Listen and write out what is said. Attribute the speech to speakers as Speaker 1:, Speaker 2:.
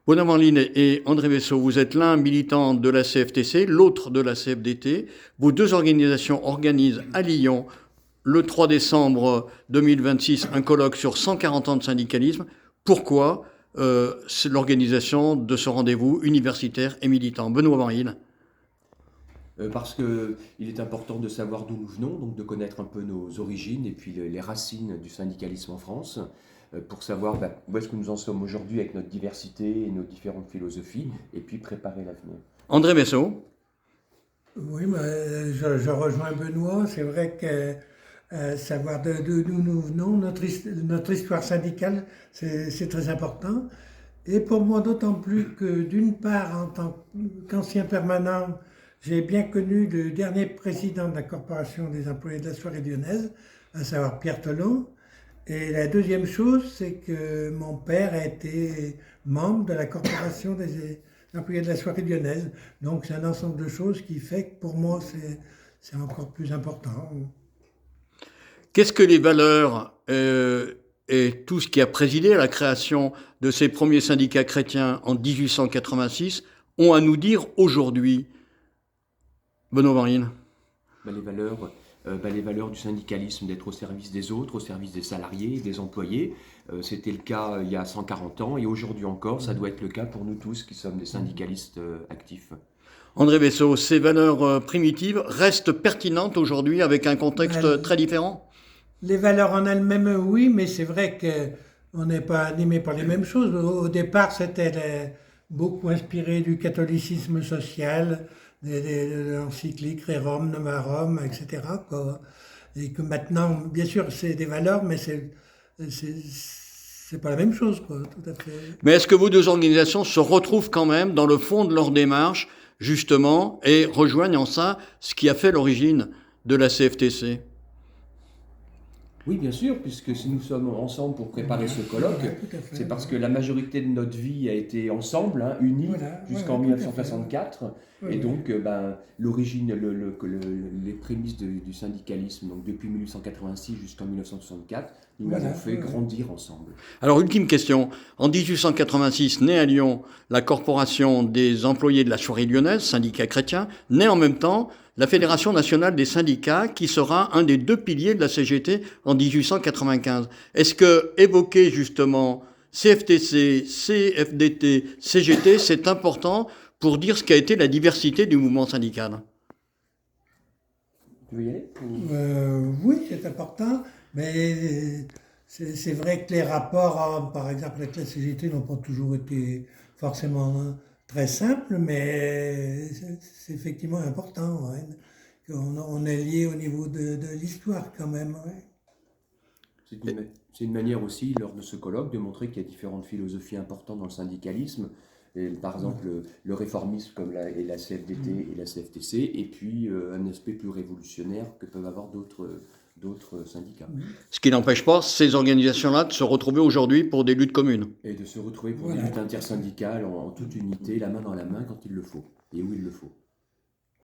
Speaker 1: Bonaventure Line et André Vaisseau, vous êtes l'un militant de la CFTC, l'autre de la CFDT. Vos deux organisations organisent à Lyon, le 3 décembre 2026, un colloque sur 140 ans de syndicalisme. Pourquoi c'est l'organisation de ce rendez-vous universitaire et militant? Benoît Vanille.
Speaker 2: Parce qu'il est important de savoir d'où nous venons, donc de connaître un peu nos origines et puis les racines du syndicalisme en France, pour savoir où est-ce que nous en sommes aujourd'hui avec notre diversité et nos différentes philosophies, et puis préparer l'avenir.
Speaker 1: André Vaisseau.
Speaker 3: Oui, je rejoins Benoît. C'est vrai que savoir d'où nous venons, notre histoire syndicale, c'est très important. Et pour moi, d'autant plus que, d'une part, en tant qu'ancien permanent, j'ai bien connu le dernier président de la Corporation des employés de la soierie lyonnaise, à savoir Pierre Tolon. Et la deuxième chose, c'est que mon père a été membre de la Corporation des employés de la soierie lyonnaise. Donc c'est un ensemble de choses qui fait que pour moi, c'est encore plus important.
Speaker 1: Qu'est-ce que les valeurs et tout ce qui a présidé à la création de ces premiers syndicats chrétiens en 1886 ont à nous dire aujourd'hui? Benoît Vanille.
Speaker 2: Les valeurs du syndicalisme, d'être au service des autres, au service des salariés, des employés. C'était le cas il y a 140 ans et aujourd'hui encore, ça doit être le cas pour nous tous qui sommes des syndicalistes actifs.
Speaker 1: André Vaisseau, ces valeurs primitives restent pertinentes aujourd'hui avec un contexte très différent?
Speaker 3: Les valeurs en elles-mêmes, oui, mais c'est vrai qu'on n'est pas animé par les mêmes choses. Au départ, c'était beaucoup inspiré du catholicisme social, de l'encyclique Rerum Novarum, etc., quoi. Et que maintenant, bien sûr, c'est des valeurs, mais c'est pas la même chose, quoi, tout à fait.
Speaker 1: Mais est-ce que vos deux organisations se retrouvent quand même dans le fond de leur démarche, justement, et rejoignent en ça ce qui a fait l'origine de la CFTC?
Speaker 2: Oui, bien sûr, puisque si nous sommes ensemble pour préparer ce colloque, c'est parce que la majorité de notre vie a été ensemble, unis, jusqu'en 1964. Et donc, l'origine, les prémices du syndicalisme, donc depuis 1886 jusqu'en 1964, nous l'avons fait grandir ensemble.
Speaker 1: Alors, ultime question. En 1886, naît à Lyon la Corporation des employés de la soierie lyonnaise, syndicat chrétien, naît en même temps la Fédération nationale des syndicats, qui sera un des deux piliers de la CGT en 1895. Est-ce que évoquer justement CFTC, CFDT, CGT, c'est important pour dire ce qu'a été la diversité du mouvement syndical?
Speaker 2: Tu veux y aller
Speaker 3: Oui, c'est important, mais c'est vrai que les rapports, par exemple, avec la CGT n'ont pas toujours été forcément très simples, mais c'est effectivement important, ouais, qu'on est lié au niveau de l'histoire quand même. Ouais.
Speaker 2: C'est une manière aussi, lors de ce colloque, de montrer qu'il y a différentes philosophies importantes dans le syndicalisme. Et, par exemple, le réformisme comme la CFDT et la CFTC, et puis un aspect plus révolutionnaire que peuvent avoir d'autres syndicats.
Speaker 1: Ce qui n'empêche pas ces organisations-là de se retrouver aujourd'hui pour des luttes communes.
Speaker 2: Et de se retrouver pour des luttes intersyndicales en toute unité, la main dans la main quand il le faut, et où il le faut.